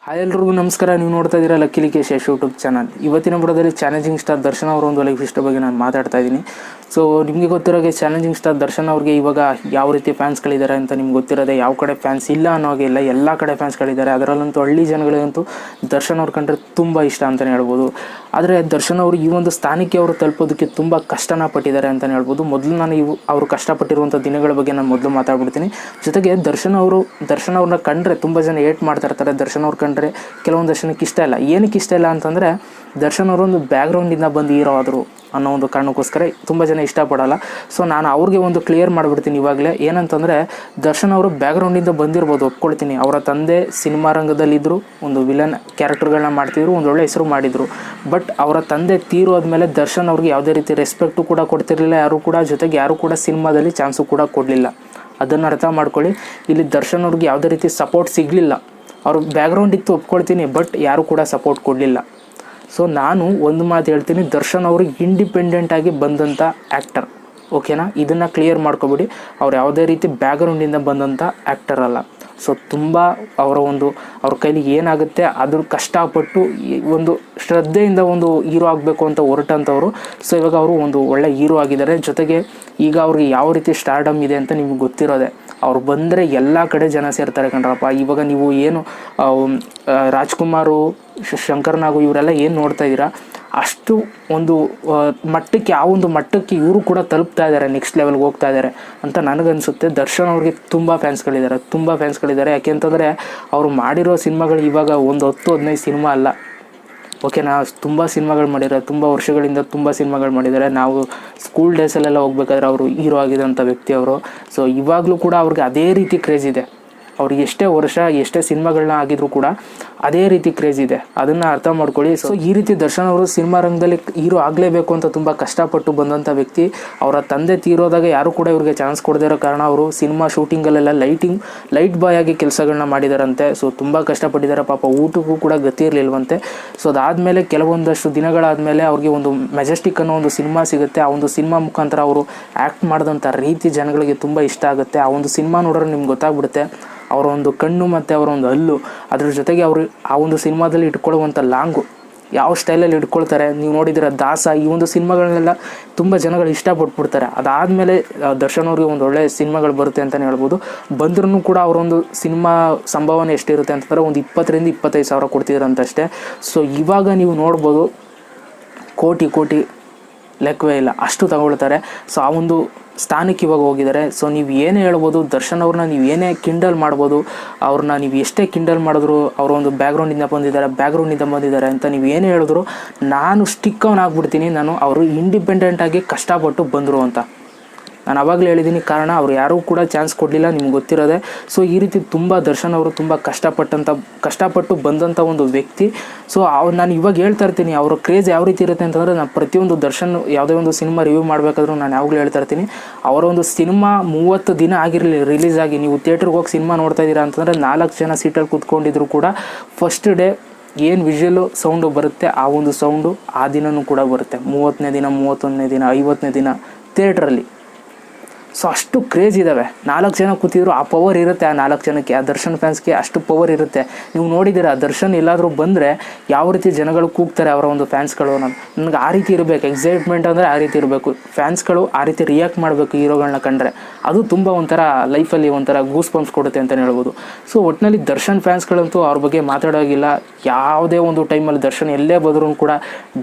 Hi ಎಲ್ರಿಗೂ ನಮಸ್ಕಾರ. ನೀವು ನೋಡ್ತಾ ಇದ್ದೀರಾ ಲಕ್ಕೇಶ್ ಯೂಟ್ಯೂಬ್ ಚಾನಲ್. ಇವತ್ತಿನ ಬುಡದಲ್ಲಿ ಚಾಲೆಂಜಿಂಗ್ ಸ್ಟಾರ್ ದರ್ಶನ್ ಅವರ ಒಂದು ಲೈಫ್ ಇಷ್ಟ ಬಗ್ಗೆ ನಾನು ಮಾತಾಡ್ತಾ ಇದ್ದೀನಿ. ಸೊ ನಿಮಗೆ ಗೊತ್ತಿರೋಗೆ ಚಾಲೆಂಜಿಂಗ್ ಸ್ಟಾರ್ ದರ್ಶನ್ ಅವ್ರಿಗೆ ಇವಾಗ ಯಾವ ರೀತಿ ಫ್ಯಾನ್ಸ್ಗಳಿದ್ದಾರೆ ಅಂತ ನಿಮ್ಗೆ ಗೊತ್ತಿರೋದೆ. ಯಾವ ಕಡೆ ಫ್ಯಾನ್ಸ್ ಇಲ್ಲ ಅನ್ನೋ ಹಾಗೆ ಇಲ್ಲ, ಎಲ್ಲ ಕಡೆ ಫ್ಯಾನ್ಸ್ಗಳಿದ್ದಾರೆ. ಅದರಲ್ಲಂತೂ ಹಳ್ಳಿ ಜನಗಳಿಗಂತೂ ದರ್ಶನ್ ಅವ್ರು ಕಂಡ್ರೆ ತುಂಬ ಇಷ್ಟ ಅಂತಲೇ ಹೇಳ್ಬೋದು. ಆದರೆ ದರ್ಶನ್ ಅವರು ಈ ಒಂದು ಸ್ಥಾನಕ್ಕೆ ಅವರು ತಲುಪೋದಕ್ಕೆ ತುಂಬ ಕಷ್ಟನ ಪಟ್ಟಿದ್ದಾರೆ ಅಂತಲೇ ಹೇಳ್ಬೋದು. ಮೊದಲು ನಾನು ಅವರು ಕಷ್ಟಪಟ್ಟಿರುವಂಥ ದಿನಗಳ ಬಗ್ಗೆ ನಾನು ಮೊದಲು ಮಾತಾಡ್ಬಿಡ್ತೀನಿ. ಜೊತೆಗೆ ದರ್ಶನ್ ಅವ್ರನ್ನ ಕಂಡ್ರೆ ತುಂಬ ಜನ ಏಟ್ ಮಾಡ್ತಾ ಇರ್ತಾರೆ. ದರ್ಶನ್ ಅವ್ರು ಕಂಡ್ರೆ ಕೆಲವೊಂದಷ್ಟು ಜನಕ್ಕೆ ಇಷ್ಟ ಇಲ್ಲ. ಏನಕ್ಕೆ ಇಷ್ಟ ಇಲ್ಲ ಅಂತಂದರೆ ದರ್ಶನ್ ಅವರೊಂದು ಬ್ಯಾಕ್ಗ್ರೌಂಡಿಂದ ಬಂದು ಹೀರೋ ಆದರು ಅನ್ನೋ ಒಂದು ಕಾರಣಕ್ಕೋಸ್ಕರ ತುಂಬ ಜನ ಇಷ್ಟಪಡಲ್ಲ. ಸೊ ನಾನು ಅವ್ರಿಗೆ ಒಂದು ಕ್ಲಿಯರ್ ಮಾಡಿಬಿಡ್ತೀನಿ ಇವಾಗಲೇ. ಏನಂತಂದರೆ ದರ್ಶನ್ ಅವರು ಬ್ಯಾಕ್ಗ್ರೌಂಡಿಂದ ಬಂದಿರ್ಬೋದು, ಒಪ್ಕೊಳ್ತೀನಿ. ಅವರ ತಂದೆ ಸಿನಿಮಾ ರಂಗದಲ್ಲಿದ್ದರು, ಒಂದು ವಿಲನ್ ಕ್ಯಾರೆಕ್ಟರ್ಗಳನ್ನ ಮಾಡ್ತಿದ್ರು, ಒಂದು ಒಳ್ಳೆ ಹೆಸರು ಮಾಡಿದರು. ಬಟ್ ಅವರ ತಂದೆ ತೀರೋದ್ಮೇಲೆ ದರ್ಶನ್ ಅವ್ರಿಗೆ ಯಾವುದೇ ರೀತಿ ರೆಸ್ಪೆಕ್ಟು ಕೂಡ ಕೊಡ್ತಿರಲಿಲ್ಲ ಯಾರು ಕೂಡ. ಜೊತೆಗೆ ಯಾರು ಕೂಡ ಸಿನಿಮಾದಲ್ಲಿ ಚಾನ್ಸು ಕೂಡ ಕೊಡಲಿಲ್ಲ. ಅದನ್ನು ಅರ್ಥ ಮಾಡ್ಕೊಳ್ಳಿ. ಇಲ್ಲಿ ದರ್ಶನ್ ಅವ್ರಿಗೆ ಯಾವುದೇ ರೀತಿ ಸಪೋರ್ಟ್ ಸಿಗಲಿಲ್ಲ. ಅವ್ರ ಬ್ಯಾಕ್ಗ್ರೌಂಡ್ ಇತ್ತು, ಒಪ್ಕೊಳ್ತೀನಿ, ಬಟ್ ಯಾರು ಕೂಡ ಸಪೋರ್ಟ್ ಕೊಡಲಿಲ್ಲ. ಸೊ ನಾನು ಒಂದು ಮಾತು ಹೇಳ್ತೀನಿ, ದರ್ಶನ್ ಅವರು ಇಂಡಿಪೆಂಡೆಂಟಾಗಿ ಬಂದಂಥ ಆ್ಯಕ್ಟರ್, ಓಕೆನಾ? ಇದನ್ನು ಕ್ಲಿಯರ್ ಮಾಡ್ಕೊಬಿಡಿ. ಅವ್ರು ಯಾವುದೇ ರೀತಿ ಬ್ಯಾಕ್ಗ್ರೌಂಡಿಂದ ಬಂದಂಥ ಆ್ಯಕ್ಟರ್ ಅಲ್ಲ. ಸೊ ತುಂಬ ಅವ್ರ ಕೈಲಿ ಏನಾಗುತ್ತೆ ಅದ್ರ ಕಷ್ಟಪಟ್ಟು ಒಂದು ಶ್ರದ್ಧೆಯಿಂದ ಒಂದು ಹೀರೋ ಆಗಬೇಕು ಅಂತ ಹೊರಟಂಥವ್ರು. ಸೊ ಇವಾಗ ಅವರು ಒಂದು ಒಳ್ಳೆ ಹೀರೋ ಆಗಿದ್ದಾರೆ. ಜೊತೆಗೆ ಈಗ ಅವ್ರಿಗೆ ಯಾವ ರೀತಿ ಸ್ಟಾರ್ಡಮ್ ಇದೆ ಅಂತ ನಿಮ್ಗೆ ಗೊತ್ತಿರೋದೆ. ಅವ್ರು ಬಂದರೆ ಎಲ್ಲ ಕಡೆ ಜನ ಸೇರ್ತಾರೆ ಕಣ್ರಪ್ಪ. ಇವಾಗ ನೀವು ಏನು ರಾಜ್ಕುಮಾರು, ಶಂಕರ್ನಾಗು ಇವರೆಲ್ಲ ಏನು ನೋಡ್ತಾ ಇದ್ದೀರಾ, ಅಷ್ಟು ಒಂದು ಮಟ್ಟಕ್ಕೆ, ಆ ಒಂದು ಮಟ್ಟಕ್ಕೆ ಇವರು ಕೂಡ ತಲುಪ್ತಾ ಇದ್ದಾರೆ, ನೆಕ್ಸ್ಟ್ ಲೆವೆಲ್ಗೆ ಹೋಗ್ತಾ ಇದ್ದಾರೆ ಅಂತ ನನಗನ್ಸುತ್ತೆ. ದರ್ಶನ್ ಅವ್ರಿಗೆ ತುಂಬ ಫ್ಯಾನ್ಸ್ಗಳಿದ್ದಾರೆ. ಯಾಕೆಂತಂದರೆ ಅವರು ಮಾಡಿರೋ ಸಿನಿಮಾಗಳು ಇವಾಗ ಒಂದು 10-15 ಸಿನಿಮಾ ಅಲ್ಲ, ಓಕೆನಾ? ತುಂಬ ಸಿನಿಮಾಗಳು ಮಾಡಿದ್ದಾರೆ, ತುಂಬ ವರ್ಷಗಳಿಂದ ತುಂಬ ಸಿನಿಮಾಗಳು ಮಾಡಿದ್ದಾರೆ. ನಾವು ಸ್ಕೂಲ್ ಡೇಸಲ್ಲೆಲ್ಲ ಹೋಗ್ಬೇಕಾದ್ರೆ ಅವರು ಹೀರೋ ಆಗಿರೋಂಥ ವ್ಯಕ್ತಿ ಅವರು. ಸೊ ಇವಾಗಲೂ ಕೂಡ ಅವ್ರಿಗೆ ಅದೇ ರೀತಿ ಕ್ರೇಜ್ ಇದೆ. ಅವ್ರಿಗೆ ಎಷ್ಟೇ ವರ್ಷ ಎಷ್ಟೇ ಸಿನಿಮಾಗಳನ್ನ ಆಗಿದ್ರು ಕೂಡ ಅದೇ ರೀತಿ ಕ್ರೇಜ್ ಇದೆ. ಅದನ್ನು ಅರ್ಥ ಮಾಡ್ಕೊಳ್ಳಿ. ಸೊ ಈ ರೀತಿ ದರ್ಶನ್ ಅವರು ಸಿನಿಮಾ ರಂಗದಲ್ಲಿ ಹೀರೋ ಆಗಲೇಬೇಕು ಅಂತ ತುಂಬ ಕಷ್ಟಪಟ್ಟು ಬಂದಂಥ ವ್ಯಕ್ತಿ. ಅವರ ತಂದೆ ತೀರೋದಾಗ ಯಾರು ಕೂಡ ಇವ್ರಿಗೆ ಚಾನ್ಸ್ ಕೊಡದೇ ಇರೋ ಕಾರಣ ಅವರು ಸಿನಿಮಾ ಶೂಟಿಂಗಲ್ಲೆಲ್ಲ ಲೈಟ್ ಬಾಯ್ ಆಗಿ ಕೆಲಸಗಳನ್ನ ಮಾಡಿದಾರಂತೆ. ಸೊ ತುಂಬ ಕಷ್ಟಪಟ್ಟಿದ್ದಾರೆ ಪಾಪ. ಊಟಕ್ಕೂ ಕೂಡ ಗತಿ ಇರಲಿಲ್ವಂತೆ. ಸೊ ಅದಾದಮೇಲೆ ಕೆಲವೊಂದಷ್ಟು ದಿನಗಳಾದಮೇಲೆ ಅವ್ರಿಗೆ ಒಂದು ಮೆಜೆಸ್ಟಿಕ್ ಅನ್ನೋ ಒಂದು ಸಿನಿಮಾ ಸಿಗುತ್ತೆ. ಆ ಒಂದು ಸಿನಿಮಾ ಮುಖಾಂತರ ಅವರು ಆ್ಯಕ್ಟ್ ಮಾಡಿದಂಥ ರೀತಿ ಜನಗಳಿಗೆ ತುಂಬ ಇಷ್ಟ ಆಗುತ್ತೆ. ಆ ಒಂದು ಸಿನಿಮಾ ನೋಡಿದ್ರೆ ನಿಮ್ಗೆ ಗೊತ್ತಾಗ್ಬಿಡುತ್ತೆ ಅವರ ಒಂದು ಕಣ್ಣು ಮತ್ತು ಅವರ ಒಂದು ಹಲ್ಲು, ಅದ್ರ ಜೊತೆಗೆ ಅವರು ಆ ಒಂದು ಸಿನಿಮಾದಲ್ಲಿ ಇಟ್ಕೊಳ್ಳುವಂಥ ಲಾಂಗು ಯಾವ ಸ್ಟೈಲಲ್ಲಿ ಇಟ್ಕೊಳ್ತಾರೆ. ನೀವು ನೋಡಿದ್ದೀರ ದಾಸ, ಈ ಒಂದು ಸಿನಿಮಾಗಳನ್ನೆಲ್ಲ ತುಂಬ ಜನಗಳು ಇಷ್ಟಪಟ್ಬಿಡ್ತಾರೆ. ಅದಾದಮೇಲೆ ದರ್ಶನ್ ಅವ್ರಿಗೆ ಒಂದು ಒಳ್ಳೆಯ ಸಿನಿಮಾಗಳು ಬರುತ್ತೆ ಅಂತಲೇ ಹೇಳ್ಬೋದು. ಬಂದ್ರೂ ಕೂಡ ಅವರೊಂದು ಸಿನಿಮಾ ಸಂಭಾವನೆ ಎಷ್ಟಿರುತ್ತೆ ಅಂತಂದರೆ ಒಂದು 20,000-25,000 ಸಾವಿರ ಕೊಡ್ತಿದ್ರಂತಷ್ಟೇ. ಸೊ ಇವಾಗ ನೀವು ನೋಡ್ಬೋದು ಕೋಟಿ ಲೆಕ್ಕವೇ ಇಲ್ಲ, ಅಷ್ಟು ತಗೊಳ್ತಾರೆ. ಸೊ ಆ ಒಂದು ಸ್ಥಾನಕ್ಕೆ ಇವಾಗ ಹೋಗಿದ್ದಾರೆ. ಸೊ ನೀವು ಏನೇ ಹೇಳ್ಬೋದು, ದರ್ಶನ್ ಅವ್ರನ್ನ ನೀವು ಏನೇ ಕಿಂಡಲ್ ಮಾಡ್ಬೋದು, ಅವ್ರನ್ನ ನೀವು ಎಷ್ಟೇ ಕಿಂಡಲ್ ಮಾಡಿದ್ರು, ಅವರು ಒಂದು ಬ್ಯಾಕ್ಗ್ರೌಂಡಿಂದ ಬಂದಿದ್ದಾರೆ ಅಂತ ನೀವು ಏನೇ ಹೇಳಿದ್ರು ನಾನು ಸ್ಟಿಕ್ ಆನ್ ಆಗ್ಬಿಡ್ತೀನಿ. ಅವರು ಇಂಡಿಪೆಂಡೆಂಟಾಗಿ ಕಷ್ಟಪಟ್ಟು ಬಂದರು ಅಂತ ನಾನು ಅವಾಗಲೇ ಹೇಳಿದ್ದೀನಿ. ಕಾರಣ ಅವ್ರು ಯಾರೂ ಕೂಡ ಚಾನ್ಸ್ ಕೊಡಲಿಲ್ಲ, ನಿಮ್ಗೆ ಗೊತ್ತಿರೋದೆ. ಸೊ ಈ ರೀತಿ ತುಂಬ ದರ್ಶನ್ ಅವರು ತುಂಬ ಕಷ್ಟಪಟ್ಟು ಬಂದಂಥ ಒಂದು ವ್ಯಕ್ತಿ. ಸೊ ನಾನು ಇವಾಗ ಹೇಳ್ತಾ ಇರ್ತೀನಿ ಅವರ ಕ್ರೇಜ್ ಯಾವ ರೀತಿ ಇರುತ್ತೆ ಅಂತಂದರೆ, ನಾನು ಪ್ರತಿಯೊಂದು ದರ್ಶನ್ ಯಾವುದೇ ಒಂದು ಸಿನಿಮಾ ರಿವ್ಯೂ ಮಾಡಬೇಕಾದ್ರೂ ನಾನು ಯಾವಾಗಲೂ ಹೇಳ್ತಾ ಇರ್ತೀನಿ, ಅವರ ಒಂದು ಸಿನಿಮಾ 30 ದಿನ ಆಗಿರಲಿ ರಿಲೀಸ್ ಆಗಿ, ನೀವು ಥಿಯೇಟ್ರಿಗೆ ಹೋಗಿ ಸಿನಿಮಾ ನೋಡ್ತಾ ಇದ್ದೀರಾ ಅಂತಂದರೆ 4 ಜನ ಸೀಟಲ್ಲಿ ಕೂತ್ಕೊಂಡಿದ್ರು ಕೂಡ ಫಸ್ಟ್ ಡೇ ಏನು ವಿಷುವಲ್ಲು ಸೌಂಡು ಬರುತ್ತೆ, ಆ ಒಂದು ಸೌಂಡು ಆ ದಿನವೂ ಕೂಡ ಬರುತ್ತೆ. 30ನೇ ದಿನ, 31ನೇ ದಿನ, 50ನೇ ದಿನ ಥಿಯೇಟ್ರಲ್ಲಿ. ಸೊ ಅಷ್ಟು ಕ್ರೇಜ್ ಇದ್ದಾವೆ. 4 ಜನ ಕೂತಿದ್ರು, ಆ ಪವರ್ ಇರುತ್ತೆ ಆ 4 ಜನಕ್ಕೆ. ಆ ದರ್ಶನ್ ಫ್ಯಾನ್ಸ್ಗೆ ಅಷ್ಟು ಪವರ್ ಇರುತ್ತೆ. ನೀವು ನೋಡಿದ್ದೀರಾ ದರ್ಶನ್ ಎಲ್ಲಾದರೂ ಬಂದರೆ ಯಾವ ರೀತಿ ಜನಗಳು ಕೂಗ್ತಾರೆ ಅವರ ಒಂದು ಫ್ಯಾನ್ಸ್ಗಳು. ನನಗೆ ಆ ರೀತಿ ಇರಬೇಕು, ಎಕ್ಸೈಟ್ಮೆಂಟ್ ಅಂದರೆ ಆ ರೀತಿ ಇರಬೇಕು. ಫ್ಯಾನ್ಸ್ಗಳು ಆ ರೀತಿ ರಿಯಾಕ್ಟ್ ಮಾಡಬೇಕು ಹೀರೋಗಳನ್ನ ಕಂಡ್ರೆ. ಅದು ತುಂಬ ಒಂಥರ ಲೈಫಲ್ಲಿ ಒಂಥರ ಗೂಸ್ ಬಂಪ್ಸ್ ಕೊಡುತ್ತೆ ಅಂತಲೇ ಹೇಳ್ಬೋದು. ಸೊ ಒಟ್ಟಿನಲ್ಲಿ ದರ್ಶನ್ ಫ್ಯಾನ್ಸ್ಗಳಂತೂ ಅವ್ರ ಬಗ್ಗೆ ಮಾತಾಡೋಗಿಲ್ಲ. ಯಾವುದೇ ಒಂದು ಟೈಮಲ್ಲಿ ದರ್ಶನ್ ಎಲ್ಲೇ ಬಂದರೂ ಕೂಡ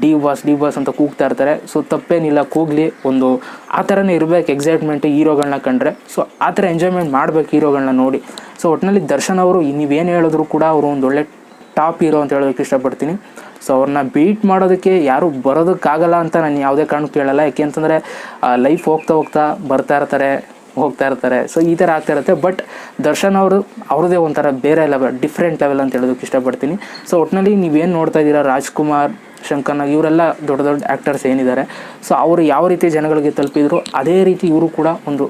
ಡಿ ಬಾಸ್ ಅಂತ ಕೂಗ್ತಾ ಇರ್ತಾರೆ. ಸೊ ತಪ್ಪೇನಿಲ್ಲ, ಕೂಗಲಿ. ಒಂದು ಆ ಥರನೇ ಇರಬೇಕು ಎಕ್ಸೈಟ್ಮೆಂಟ್ ಹೀರೋಗಳನ್ನ ಕಂಡ್ರೆ. ಸೊ ಆ ಥರ ಎಂಜಾಯ್ಮೆಂಟ್ ಮಾಡಬೇಕು ಹೀರೋಗಳನ್ನ ನೋಡಿ. ಸೊ ಒಟ್ಟಿನಲ್ಲಿ ದರ್ಶನ್ ಅವರು ನೀವೇನು ಹೇಳಿದ್ರು ಕೂಡ ಅವರು ಒಂದು ಒಳ್ಳೆ ಟಾಪ್ ಹೀರೋ ಅಂತ ಹೇಳೋದಕ್ಕೆ ಇಷ್ಟಪಡ್ತೀನಿ. ಸೊ ಅವ್ರನ್ನ ಬೀಟ್ ಮಾಡೋದಕ್ಕೆ ಯಾರೂ ಬರೋದಕ್ಕಾಗಲ್ಲ ಅಂತ ನಾನು ಯಾವುದೇ ಕಾರಣಕ್ಕೂ ಹೇಳಲ್ಲ. ಯಾಕೆ ಅಂತಂದರೆ ಲೈಫ್ ಹೋಗ್ತಾ ಹೋಗ್ತಾ ಇರ್ತಾರೆ. ಸೊ ಈ ಥರ ಆಗ್ತಾ ಇರುತ್ತೆ. ಬಟ್ ದರ್ಶನ್ ಅವ್ರದ್ದೇ ಒಂಥರ ಬೇರೆ ಲೆವೆಲ್, ಡಿಫ್ರೆಂಟ್ ಲೆವೆಲ್ ಅಂತ ಹೇಳೋದಕ್ಕೆ ಇಷ್ಟಪಡ್ತೀನಿ. ಸೊ ಒಟ್ಟಿನಲ್ಲಿ ನೀವೇನು ನೋಡ್ತಾ ಇದ್ದೀರಾ, ರಾಜ್ಕುಮಾರ್, ಶಂಕರ್ನಾಗ್ ಇವರೆಲ್ಲ ದೊಡ್ಡ ಆ್ಯಕ್ಟರ್ಸ್ ಏನಿದ್ದಾರೆ, ಸೊ ಅವರು ಯಾವ ರೀತಿ ಜನಗಳಿಗೆ ತಲುಪಿದ್ರು ಅದೇ ರೀತಿ ಇವರು ಕೂಡ ಒಂದು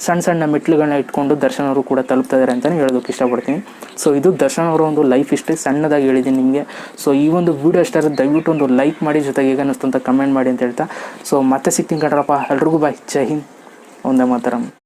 ಸಣ್ಣ ಮೆಟ್ಲುಗಳನ್ನ ಇಟ್ಕೊಂಡು ದರ್ಶನ್ ಅವರು ಕೂಡ ತಲುಪ್ತಾ ಇದ್ದಾರೆ ಅಂತಲೇ ಹೇಳೋದಕ್ಕೆ ಇಷ್ಟಪಡ್ತೀನಿ. ಸೊ ಇದು ದರ್ಶನ್ ಅವರ ಒಂದು ಲೈಫ್ ಹಿಸ್ಟ್ರಿ ಸಣ್ಣದಾಗಿ ಹೇಳಿದ್ದೀನಿ ನಿಮಗೆ. ಸೊ ಈ ಒಂದು ವಿಡಿಯೋ ಇಷ್ಟ ಆದರೆ ದಯವಿಟ್ಟು ಒಂದು ಲೈಕ್ ಮಾಡಿ, ಜೊತೆಗೆ ಹೇಗೆ ಅನ್ನಿಸ್ತು ಅಂತ ಕಮೆಂಟ್ ಮಾಡಿ ಅಂತ ಹೇಳ್ತಾ, ಸೊ ಮತ್ತೆ ಸಿಗ್ತೀನಿ ಕಣ್ರಪ್ಪ. ಎಲ್ರಿಗೂ ಬಾಯ್, ಜೈ ಹಿಂದ್, ಒಂದೇ ಮಾತರಂ.